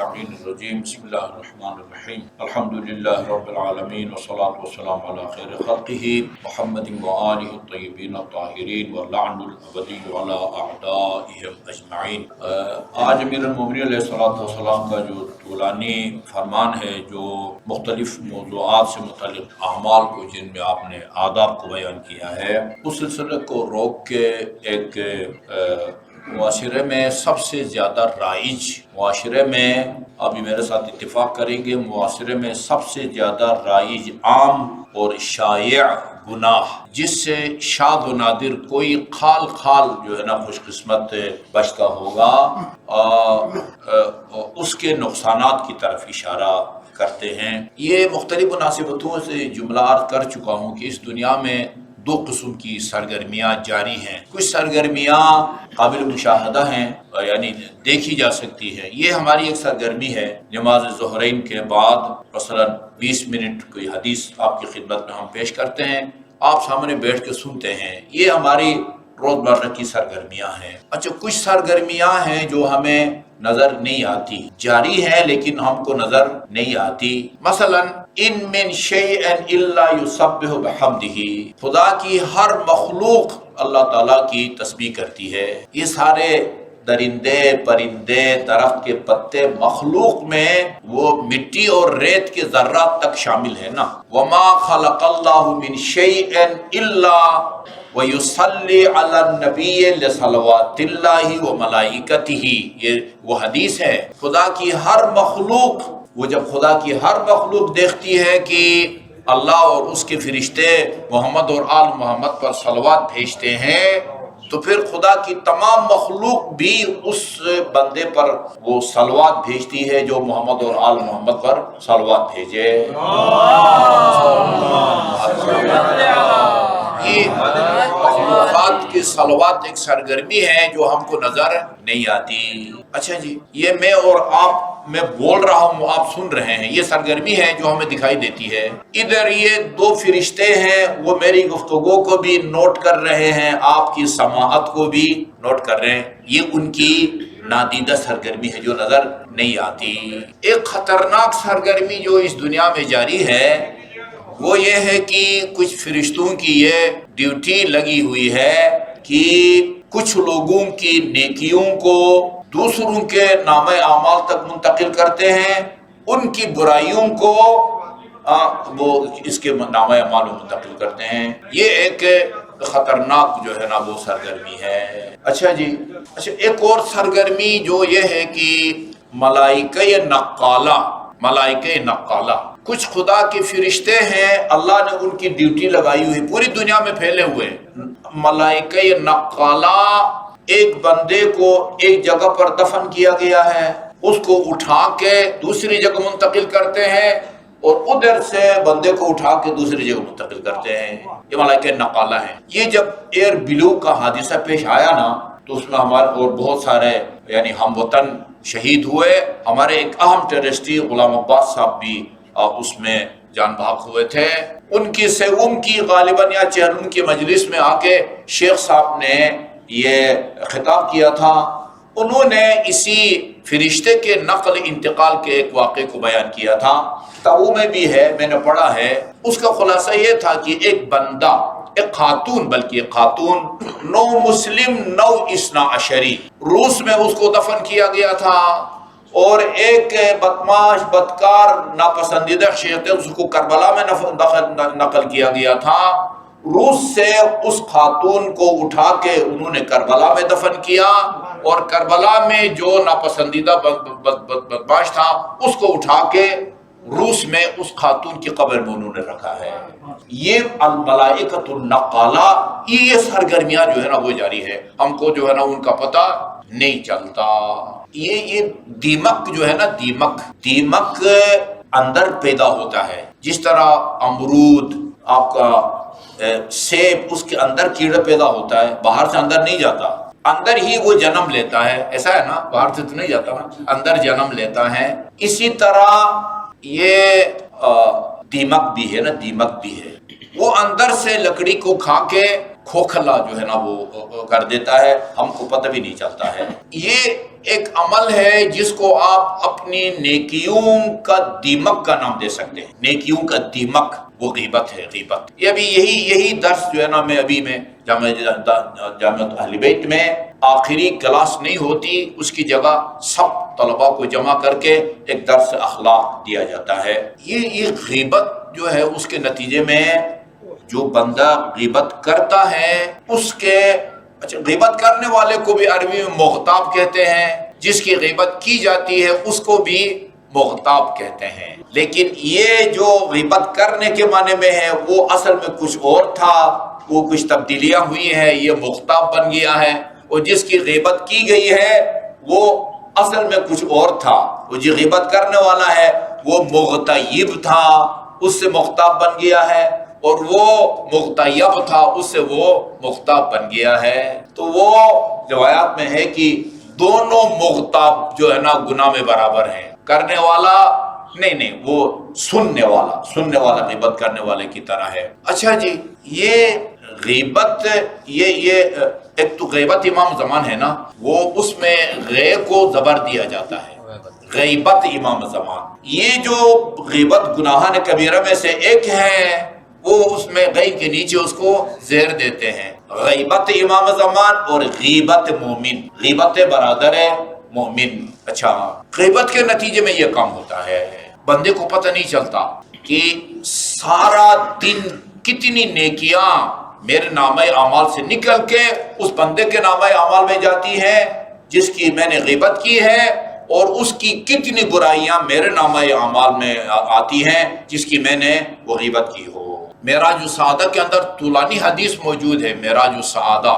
اللعین الرجیم بسم اللہ الرحمن الرحیم الحمدللہ رب العالمین والصلاة والسلام علی خیر خلقہ محمد وآلہ الطیبین الطاہرین واللعن الابدی علی اعدائہم اجمعین۔ آج امیر المومنین علیہ السلام کا جو طولانی فرمان ہے، جو مختلف موضوعات سے متعلق اعمال کو جن میں آپ نے آداب کو بیان کیا ہے، اس سلسلے کو روک کے ایک معاشرے میں سب سے زیادہ رائج، معاشرے میں ابھی میرے ساتھ اتفاق کریں گے، معاشرے میں سب سے زیادہ رائج، عام اور شائع گناہ، جس سے شاذ و نادر کوئی خال جو ہے نا خوش قسمت بچتا ہوگا، اس کے نقصانات کی طرف اشارہ کرتے ہیں۔ یہ مختلف مناسبتوں سے جملہ عرض کر چکا ہوں کہ اس دنیا میں دو قسم کی سرگرمیاں جاری ہیں۔ کچھ سرگرمیاں قابل مشاہدہ ہیں، یعنی دیکھی جا سکتی ہے۔ یہ ہماری ایک سرگرمی ہے، نماز ظہرین کے بعد مثلا 20 منٹ کوئی حدیث آپ کی خدمت میں ہم پیش کرتے ہیں، آپ سامنے بیٹھ کے سنتے ہیں، یہ ہماری روزمرہ کی سرگرمیاں ہیں۔ اچھا، کچھ سرگرمیاں ہیں جو ہمیں نظر نہیں آتی، جاری ہیں لیکن ہم کو نظر نہیں آتی۔ مثلا ان من شیء الا یسبح بحمدہ، خدا کی ہر مخلوق اللہ تعالیٰ کی تسبیح کرتی ہے۔ یہ سارے درندے، پرندے، درخت کے پتے، مخلوق میں وہ مٹی اور ریت کے ذرات تک شامل ہے نا۔ وما خلق اللہ من شیء الا وَيُصَلِّ عَلَى النَّبِيِّ لِصَلَوَاتِ اللَّهِ وَمَلَائِكَتِهِ، یہ وہ حدیث ہے۔ خدا کی ہر مخلوق، وہ جب خدا کی ہر مخلوق دیکھتی ہے کہ اللہ اور اس کے فرشتے محمد اور آل محمد پر صلوات بھیجتے ہیں، تو پھر خدا کی تمام مخلوق بھی اس بندے پر وہ صلوات بھیجتی ہے جو محمد اور آل محمد پر صلوات بھیجے۔ یہ مخلوقات کی صلوات ایک سرگرمی ہے جو ہم کو نظر نہیں آتی۔ اچھا جی، یہ میں اور آپ، میں بول رہا ہوں، آپ سن رہے ہیں، یہ سرگرمی ہے جو ہمیں دکھائی دیتی ہے۔ ادھر یہ دو فرشتے ہیں، وہ میری گفتگو کو بھی نوٹ کر رہے ہیں، آپ کی سماعت کو بھی نوٹ کر رہے ہیں۔ یہ ان کی نادیدہ سرگرمی ہے جو نظر نہیں آتی۔ ایک خطرناک سرگرمی جو اس دنیا میں جاری ہے وہ یہ ہے کہ کچھ فرشتوں کی یہ ڈیوٹی لگی ہوئی ہے کہ کچھ لوگوں کی نیکیوں کو دوسروں کے نام اعمال تک منتقل کرتے ہیں، ان کی برائیوں کو وہ اس کے نام اعمال میں منتقل کرتے ہیں۔ یہ ایک خطرناک جو ہے نا وہ سرگرمی ہے۔ اچھا جی، ایک اور سرگرمی جو یہ ہے کہ ملائکہ نقالہ، کچھ خدا کے فرشتے ہیں، اللہ نے ان کی ڈیوٹی لگائی ہوئی، پوری دنیا میں پھیلے ہوئے۔ ملائکہ نقالہ ایک بندے کو ایک جگہ پر دفن کیا گیا ہے، اس کو اٹھا کے دوسری جگہ منتقل کرتے ہیں، اور ادھر سے بندے کو اٹھا کے دوسری جگہ منتقل کرتے ہیں۔ یہ ملائکہ نقالہ ہیں۔ یہ جب ایئر بلو کا حادثہ پیش آیا نا، تو اس میں ہمارے اور بہت سارے یعنی ہم وطن شہید ہوئے۔ ہمارے ایک اہم ٹیررسٹی غلام عباس صاحب بھی اس میں جان بحق ہوئے تھے۔ ان کی سیوم کی غالباً یا چہلم کی مجلس میں آ کے شیخ صاحب نے یہ خطاب کیا تھا۔ انہوں نے اسی فرشتے کے نقل انتقال کے ایک واقعے کو بیان کیا تھا، کتابوں میں بھی ہے، میں نے پڑھا ہے۔ اس کا خلاصہ یہ تھا کہ ایک بندہ، ایک خاتون، بلکہ ایک خاتون، نو مسلم نو اثنا عشری، روس میں اس کو دفن کیا گیا تھا، اور ایک بدماش، بدکار، ناپسندیدہ شیعہ اس کو کربلا میں نقل کیا گیا تھا۔ روس سے اس خاتون کو اٹھا کے انہوں نے کربلا میں دفن کیا، اور کربلا میں جو ناپسندیدہ بدماش تھا اس کو اٹھا کے روس میں اس خاتون کی قبر میں انہوں نے رکھا ہے۔ یہ الملائکۃ النقالہ، یہ سرگرمیاں جو ہے نا وہ جاری ہے، ہم کو جو ہے نا ان کا پتہ نہیں چلتا۔ یہ دیمک جو ہے نا، دیمک اندر پیدا ہوتا ہے، جس طرح امرود، آپ کا سیب، اس کے اندر کیڑا پیدا ہوتا ہے، باہر سے اندر نہیں جاتا، اندر ہی وہ جنم لیتا ہے، ایسا ہے نا، باہر سے تو نہیں جاتا نا، اندر جنم لیتا ہے۔ اسی طرح یہ دیمک بھی ہے نا، دیمک بھی ہے، وہ اندر سے لکڑی کو کھا کے کھوکھلا جو ہے نا وہ کر دیتا ہے، ہم کو پتہ بھی نہیں چلتا ہے۔ یہ ایک عمل ہے جس کو آپ اپنی نیکیوں کا دیمک کا نام دے سکتے ہیں، نیکیوں کا دیمک، وہ غیبت ہے، غیبت۔ یہ ابھی یہی درس جو ہے نا میں جامعہ اہل بیت میں آخری کلاس نہیں ہوتی، اس کی جگہ سب طلباء کو جمع کر کے ایک درس اخلاق دیا جاتا ہے۔ یہ غیبت جو ہے اس کے نتیجے میں جو بندہ غیبت کرتا ہے اس کے غیبت کرنے والے کو بھی عربی میں مغتاب کہتے ہیں، جس کی غیبت کی جاتی ہے اس کو بھی مغتاب کہتے ہیں۔ لیکن یہ جو غیبت کرنے کے معنی میں ہے وہ اصل میں کچھ اور تھا، وہ کچھ تبدیلیاں ہوئی ہیں، یہ مغتاب بن گیا ہے۔ اور جس کی غیبت کی گئی ہے وہ اصل میں کچھ اور تھا، وہ جو غیبت کرنے والا ہے وہ مغتیب تھا، اس سے مغتاب بن گیا ہے، اور وہ مغتیب تھا، اس سے وہ مغتاب بن گیا ہے۔ تو وہ روایات میں ہے کہ دونوں مغتاب جو ہے نا گناہ میں برابر ہیں، کرنے والا نہیں، وہ سننے والا غیبت کرنے والے کی طرح ہے۔ اچھا جی، یہ غیبت یہ ایک تو غیبت امام زمان ہے نا، وہ اس میں غے کو زبر دیا جاتا ہے، غیبت امام زمان۔ یہ جو غیبت گناہان کبیرہ میں سے ایک ہے، وہ اس میں غی کے نیچے اس کو زیر دیتے ہیں، غیبت امام زمان اور غیبت مومن، غیبت برادر مومن۔ اچھا، غیبت کے نتیجے میں یہ کام ہوتا ہے، بندے کو پتہ نہیں چلتا کہ سارا دن کتنی نیکیاں میرے نامہ اعمال سے نکل کے اس بندے کے نامہ اعمال میں جاتی ہیں جس کی میں نے غیبت کی ہے، اور اس کی کتنی برائیاں میرے نامہ اعمال میں آتی ہیں جس کی میں نے وہ غیبت کی ہو۔ معراج السعادہ کے اندر طولانی حدیث موجود ہے، معراج السعادہ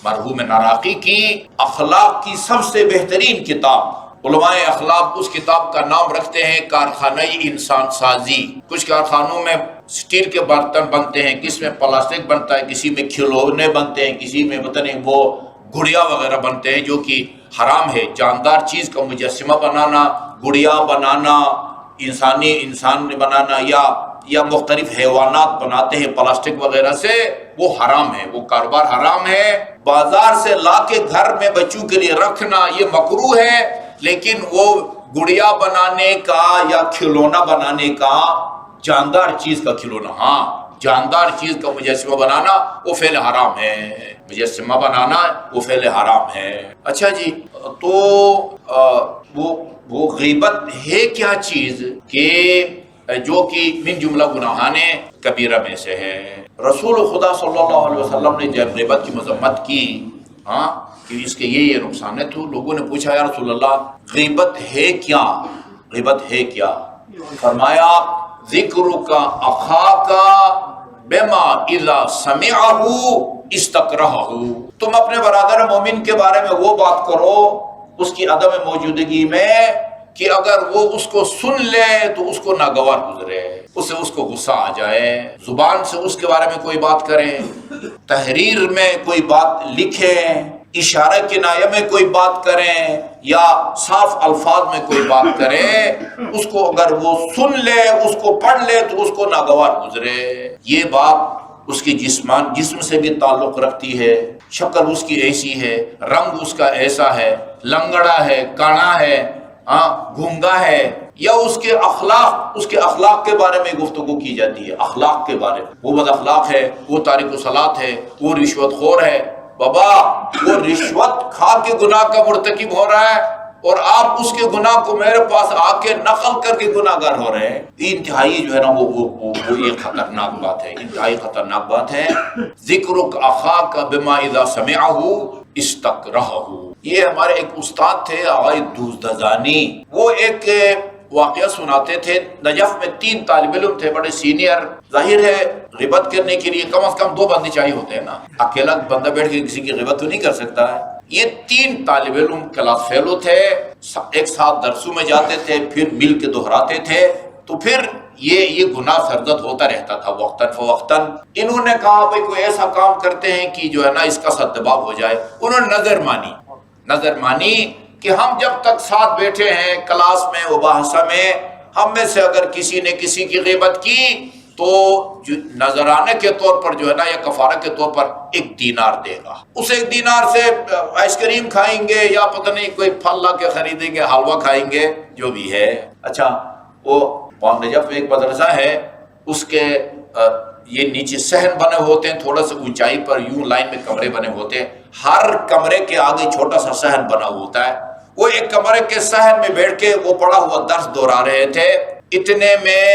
مرحوم نراقی کی اخلاق کی سب سے بہترین کتاب۔ علماء اخلاق اس کتاب کا نام رکھتے ہیں کارخانہ انسان سازی۔ کچھ کارخانوں میں اسٹیل کے برتن بنتے ہیں، کس میں پلاسٹک بنتا ہے، کسی میں کھلونے بنتے ہیں، کسی میں پتہ نہیں وہ گڑیا وغیرہ بنتے ہیں جو کہ حرام ہے۔ جاندار چیز کا مجسمہ بنانا، گڑیا بنانا، انسان بنانا یا مختلف حیوانات بناتے ہیں پلاسٹک وغیرہ سے، وہ حرام ہے، وہ کاروبار حرام ہے۔ بازار سے لا کے گھر میں بچوں کے لیے رکھنا یہ مکروہ ہے، لیکن وہ گڑیا بنانے کا یا کھلونا بنانے کا، جاندار چیز کا کھلونا، ہاں جاندار چیز کا مجسمہ بنانا وہ فعل حرام ہے، مجسمہ بنانا وہ فعل حرام ہے۔ اچھا جی، تو وہ غیبت ہے کیا چیز کہ جو کہ من جملہ گناہان کبیرہ میں سے ہے۔ رسول خدا صلی اللہ علیہ وسلم نے جب غیبت کی مذمت کی، ہاں کہ اس کے یہ نقصان ہے، تو لوگوں نے پوچھا یا رسول اللہ غیبت ہے کیا، غیبت ہے کیا؟ فرمایا ذکرک اخاک بما اذا سمعہ استکرہہ، تم اپنے برادر مومن کے بارے میں وہ بات کرو اس کی عدم موجودگی میں کہ اگر وہ اس کو سن لے تو اس کو ناگوار گزرے، اس کو غصہ آ جائے، زبان سے اس کے بارے میں کوئی بات کریں، تحریر میں کوئی بات لکھیں، اشارہ کنایہ میں کوئی بات کریں، یا صاف الفاظ میں کوئی بات کریں، اس کو اگر وہ سن لے، اس کو پڑھ لے تو اس کو ناگوار گزرے۔ یہ بات اس کی جسم سے بھی تعلق رکھتی ہے، شکل اس کی ایسی ہے، رنگ اس کا ایسا ہے، لنگڑا ہے، کانا ہے، گھونگا ہے، یا اس کے اخلاق کے بارے میں گفتگو کی جاتی ہے، اخلاق کے بارے میں، وہ بد اخلاق ہے، وہ تارک الصلاۃ ہے، وہ رشوت خور ہے۔ بابا وہ رشوت کھا کے گناہ کا مرتکب ہو رہا ہے اور آپ اس کے گناہ کو میرے پاس آ کے نقل کر کے گناہ گار ہو رہے ہیں۔ انتہائی جو ہے نا وہ ایک خطرناک بات ہے، انتہائی خطرناک بات ہے۔ ذکرک اخاک بما اذا سمعہ استکرہہ۔ یہ ہمارے ایک استاد تھے آغا دوزدزانی، وہ ایک واقعہ سناتے تھے۔ نجف میں 3 طالب علم تھے، بڑے سینئر، ظاہر ہے غیبت کرنے کے لیے کم از کم 2 بندے چاہیے ہوتے ہیں نا، اکیلا بندہ بیٹھ کے کسی کی غیبت تو نہیں کر سکتا ہے۔ یہ 3 طالب علم کلاس فیلو تھے، ایک ساتھ درسوں میں جاتے تھے، پھر مل کے دہراتے تھے، تو پھر یہ گناہ سرزد ہوتا رہتا تھا وقتاً فوقتاً۔ انہوں نے کہا بھائی کوئی ایسا کام کرتے ہیں کہ جو ہے نا اس کا سدباب ہو جائے۔ انہوں نے نظر مانی کہ ہم جب تک ساتھ بیٹھے ہیں کلاس میں مباحثہ میں، ہم میں سے اگر کسی نے کسی کی غیبت کی تو تو جو نذرانے کے طور پر جو ہے نا یا کفارہ کے طور پر 1 دینار دے گا. اس 1 دینار سے آئس کریم کھائیں گے یا پتہ نہیں کوئی پھل لا کے خریدیں گے، حلوہ کھائیں گے، جو بھی ہے. اچھا، وہ نجف میں ایک مدرسہ ہے، اس کے یہ نیچے صحن بنے ہوتے ہیں، تھوڑا سا اونچائی پر یوں لائن میں کمرے بنے ہوتے ہیں، ہر کمرے کے آگے چھوٹا سا صحن بنا ہوتا ہے. وہ ایک کمرے کے صحن میں بیٹھ کے وہ پڑا ہوا درس دہرا رہے تھے. اتنے میں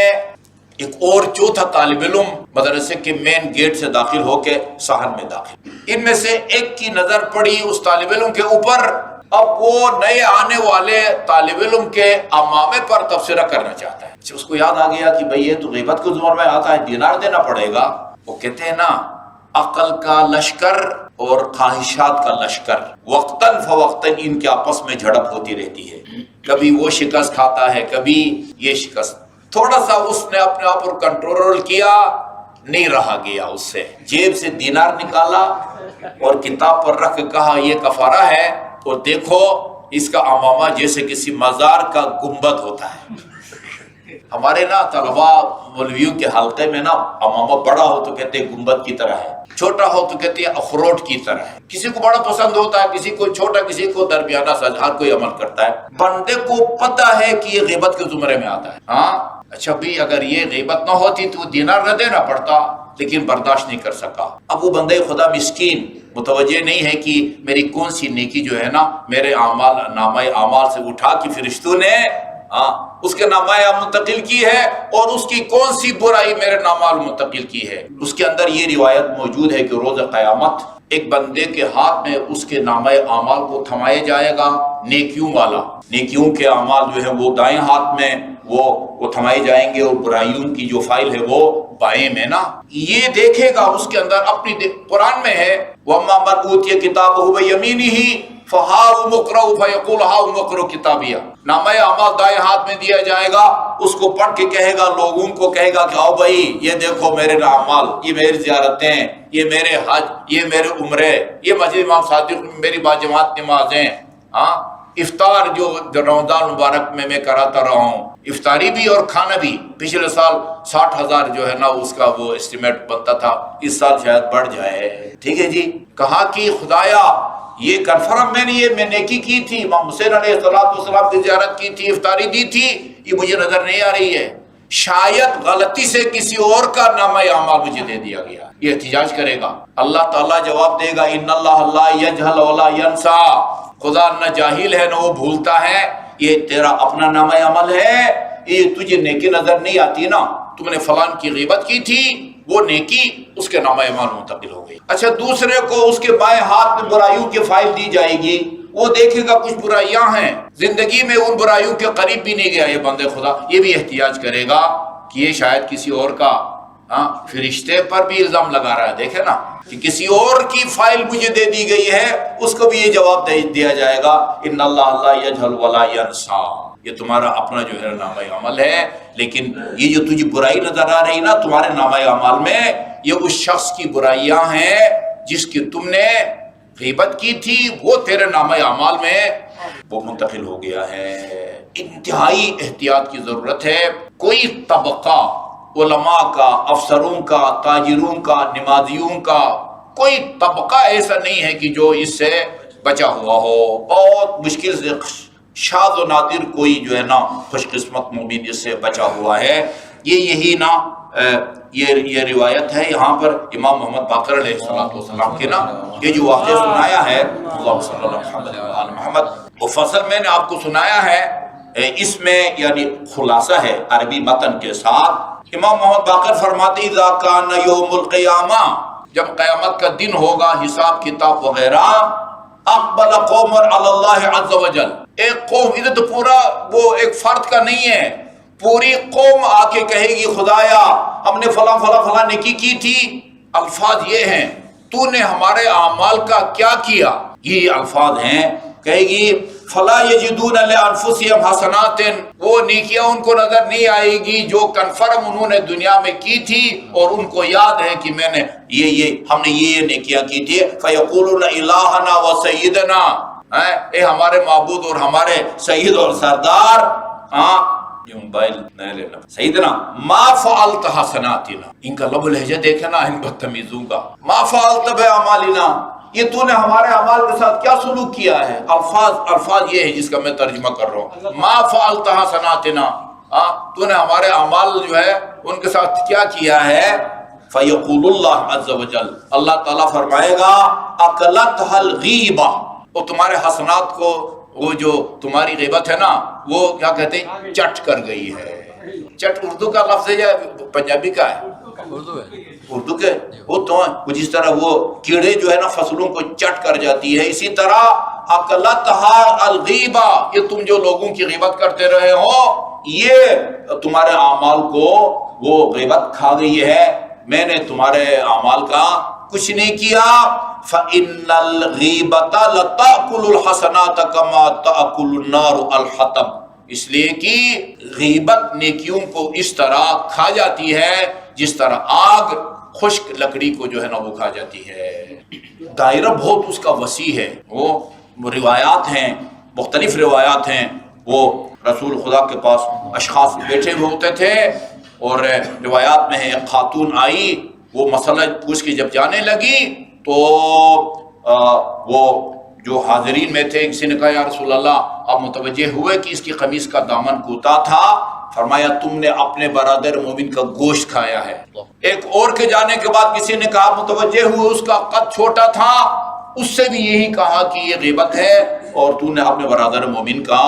ایک اور چوتھا طالب علم مدرسے کے مین گیٹ سے داخل ہو کے صحن میں داخل. ان میں سے ایک کی نظر پڑی اس طالب علم کے اوپر. اب وہ نئے آنے والے طالب علم کے امامے پر تبصرہ کرنا چاہتا ہے. اس کو یاد آ گیا کہ بھئی یہ تو غیبت کے زمر میں آتا ہے، دینار دینا پڑے گا. وہ کہتے ہیں نا، عقل کا لشکر اور خواہشات کا لشکر وقتاً فوقتاً ان کے آپس میں جھڑپ ہوتی رہتی ہے. کبھی وہ شکست کھاتا ہے، کبھی یہ شکست. تھوڑا سا اس نے اپنے آپ پر کنٹرول کیا، نہیں رہا گیا اس سے. جیب سے دینار نکالا اور کتاب پر رکھ کے کہا یہ کفارہ ہے، اور دیکھو اس کا امامہ جیسے کسی مزار کا گنبد ہوتا ہے. ہمارے نا طلباء مولویوں کے حلقے میں نا امامہ بڑا ہو تو کہتے ہیں گنبد کی طرح ہے، چھوٹا ہو تو کہتے ہیں اخروٹ کی طرح ہے. کسی کو بڑا پسند ہوتا ہے، کسی کو چھوٹا، کسی کو درمیانہ سج، ہر کوئی عمل کرتا ہے. بندے کو پتہ ہے کہ یہ غیبت کے زمرے میں آتا ہے. ہاں اچھا بھی اگر یہ غیبت نہ ہوتی تو دینار نہ دینا پڑتا، لیکن برداشت نہیں کر سکا. اب وہ بندے خدا مسکین متوجہ نہیں ہے کہ میری کون سی نیکی جو ہے نا میرے اعمال نامہ اعمال سے اٹھا کے فرشتوں نے اس کے نامہ منتقل کی ہے، اور اس کی کون سی برائی میرے نامہ منتقل کی ہے. اس کے اندر یہ روایت موجود ہے کہ روز قیامت ایک بندے کے ہاتھ میں اس کے نامہ اعمال کو تھمایا جائے گا، نیکیوں والا. نیکیوں کے اعمال جو ہے وہ دائیں ہاتھ میں وہ تھمائے جائیں گے، اور برائیوں کی جو فائل ہے وہ بائیں میں نا. یہ دیکھے گا اس کے اندر اپنی قرآن میں ہے وَأَمَّا مَنْ أُوتِيَ كِتَابَهُ بِيَمِينِهِ فَهَاؤُمُ اقْرَءُوا فَيَقُولُ هَاؤُمُ اقْرَءُوا کتابیہ. نامہ اعمال دائیں ہاتھ میں دیا جائے گا، اس کو پڑھ کے کہے گا، لوگوں کو کہے گا کہ آؤ بھائی یہ دیکھو میرے اعمال، یہ میری زیارتیں، یہ میرے حج، یہ میرے عمرے، یہ مسجد امام صادق میں میری باجماعت نمازیں، افطار جو رمضان مبارک میں کراتا رہا ہوں، افطاری بھی اور کھانا بھی. پچھلے سال 60,000 جو ہے نا اس کا وہ اسٹیمیٹ بنتا تھا، اس سال شاید بڑھ جائے. ٹھیک ہے جی. کہا کہ خدایا یہ کنفرم میں نے یہ نیکی کی تھی، امام حسین علیہ السلام کی زیارت کی تھی، افطاری دی تھی، یہ مجھے نظر نہیں آ رہی ہے. شاید غلطی سے کسی اور کا نامہ اعمال مجھے دے دیا گیا. یہ احتجاج کرے گا. اللہ تعالیٰ جواب دے گا ان اللہ لا یجہل ولا ینسا. خدا نہ جاہل ہے نہ وہ بھولتا ہے. یہ تیرا اپنا نامہ عمل ہے، یہ تجھے نیکی نظر نہیں آتی نا، تم نے فلان کی غیبت کی تھی، وہ نیکی اس کے نامہ عمل منتقل ہو گئی. اچھا دوسرے کو اس کے بائیں ہاتھ میں برائیوں کی فائل دی جائے گی. وہ دیکھے گا کچھ برائیاں ہیں، زندگی میں ان برائیوں کے قریب بھی نہیں گیا یہ بندے خدا. یہ بھی احتجاج کرے گا کہ یہ شاید کسی اور کا فرشتے پر بھی الزام لگا رہا ہے. دیکھے نا کہ کسی اور کی فائل مجھے دے دی گئی ہے، اس کو بھی یہ جواب دیا جائے گا ان اللہ لا یجہل ولا ینسا. یہ تمہارا اپنا جو ہے نامہ عمل ہے، لیکن یہ جو تجھے برائی نظر آ رہی نا تمہارے نامہ عمل میں، یہ اس شخص کی برائیاں ہیں جس کی تم نے غیبت کی تھی، وہ تیرے نامہ اعمال میں وہ منتقل ہو گیا ہے. انتہائی احتیاط کی ضرورت ہے. کوئی طبقہ علماء کا، افسروں کا، تاجروں کا، نمازیوں کا، کوئی طبقہ ایسا نہیں ہے کہ جو اس سے بچا ہوا ہو. بہت مشکل سے شاذ و نادر کوئی جو ہے نا خوش قسمت مومن اس سے بچا ہوا ہے. یہی نا یہ روایت ہے. یہاں پر امام محمد باقر علیہ السلام کے نا یہ جو واقعہ سنایا ہے، اللہ صلی اللہ علیہ محمد، وہ فصل میں نے آپ کو سنایا ہے، اس میں یعنی خلاصہ ہے عربی متن کے ساتھ. امام محمد باقر فرماتے اذا کان یوم القیامہ، جب قیامت کا دن ہوگا، حساب کتاب وغیرہ، اقبل قوم علی اللہ عز وجل، ایک قوم، ادھر تو پورا وہ ایک فرد کا نہیں ہے، پوری قوم آ کے کہے گی خدایا ہم نے فلاں فلاں فلاں نیکی کی تھی. الفاظ یہ ہیں تو نے ہمارے اعمال کا کیا کیا، یہ الفاظ ہیں. کہے گی فلا یجدون لانفسہم حسنات، وہ نیکیاں ان کو نظر نہیں آئے گی جو کنفرم انہوں نے دنیا میں کی تھی، اور ان کو یاد ہے کہ میں نے ہم نے یہ نیکیاں کی تھی. فیقولون الہنا و سیدنا، اے ہمارے معبود اور ہمارے سید اور سردار، ہاں یہ موبائل نہ لینا سیدنا ما فعلت حسناتنا، ان کا لب لہجہ دیکھے نا ان بدتمیزوں کا، ما فعلت باعمالنا، یہ تو نے ہمارے اعمال کے ساتھ کیا سلوک کیا ہے؟ الفاظ یہ ہے جس کا میں ترجمہ کر رہا ہوں، ما فعلت حسناتنا، تو نے ہمارے اعمال جو ہے ان کے ساتھ کیا کیا ہے؟ فیقول اللہ عز وجل، اللہ تعالیٰ فرمائے گا اکلتها الغیبہ، وہ تمہارے حسنات کو، وہ جو تمہاری غیبت ہے نا وہ کیا کہتے ہیں چٹ کر گئی ہے۔ چٹ اردو کا لفظ ہے یا پنجابی کا ہے؟ اردو کے، وہ تو جس طرح وہ کیڑے جو ہے نا فصلوں کو چٹ کر جاتی ہے، اسی طرح اکلتها الغیبہ، یہ تم جو لوگوں کی غیبت کرتے رہے ہو یہ تمہارے اعمال کو وہ غیبت کھا گئی ہے، میں نے تمہارے اعمال کا کچھ نہیں کیا۔ فَإِنَّ الْغِيبَةَ لَتَأْكُلُ الْحَسَنَاتَ كَمَا تَأْكُلُ النَّارُ الْحَطَبَ، اس لیے کہ غیبت نیکیوں کو اس طرح کھا جاتی ہے جس طرح آگ خشک لکڑی کو جو ہے نا وہ کھا جاتی ہے۔ دائرہ بہت اس کا وسیع ہے، وہ روایات ہیں، مختلف روایات ہیں۔ وہ رسول خدا کے پاس اشخاص بیٹھے ہوئے ہوتے تھے اور روایات میں ہے ایک خاتون آئی، وہ مسئلہ پوچھ کے جب جانے لگی تو وہ جو حاضرین میں تھے کسی نے کہا یا رسول اللہ آپ متوجہ ہوئے کہ اس کی قمیص کا دامن کوتا تھا؟ فرمایا تم نے اپنے برادر مومن کا گوشت کھایا ہے۔ ایک اور کے جانے کے بعد کسی نے کہا متوجہ ہوئے اس کا قد چھوٹا تھا، اس سے بھی یہی کہا کہ یہ غیبت ہے اور تو نے اپنے برادر مومن کا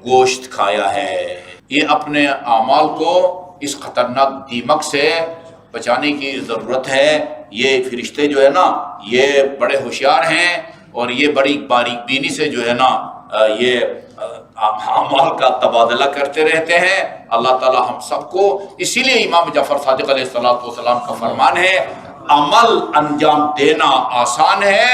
گوشت کھایا ہے۔ یہ اپنے اعمال کو اس خطرناک دیمک سے بچانے کی ضرورت ہے۔ یہ فرشتے جو ہے نا یہ بڑے ہوشیار ہیں اور یہ بڑی باریک بینی سے جو ہے نا یہ اعمال کا تبادلہ کرتے رہتے ہیں۔ اللہ تعالی ہم سب کو، اسی لیے امام جعفر صادق علیہ السلام کا فرمان ہے عمل انجام دینا آسان ہے،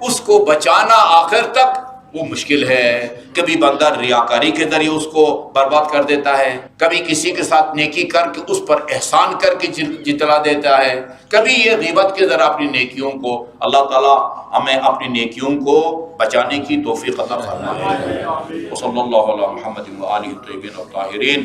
اس کو بچانا آخر تک وہ مشکل ہے۔ کبھی بندہ ریاکاری کے ذریعے اس کو برباد کر دیتا ہے، کبھی کسی کے ساتھ نیکی کر کے اس پر احسان کر کے جتلا دیتا ہے، کبھی یہ غیبت کے ذرا اپنی نیکیوں کو، اللہ تعالی ہمیں اپنی نیکیوں کو بچانے کی توفیق عطا فرمائے۔ وصلی اللہ علی محمد و آلہ الطیبین الطاہرین۔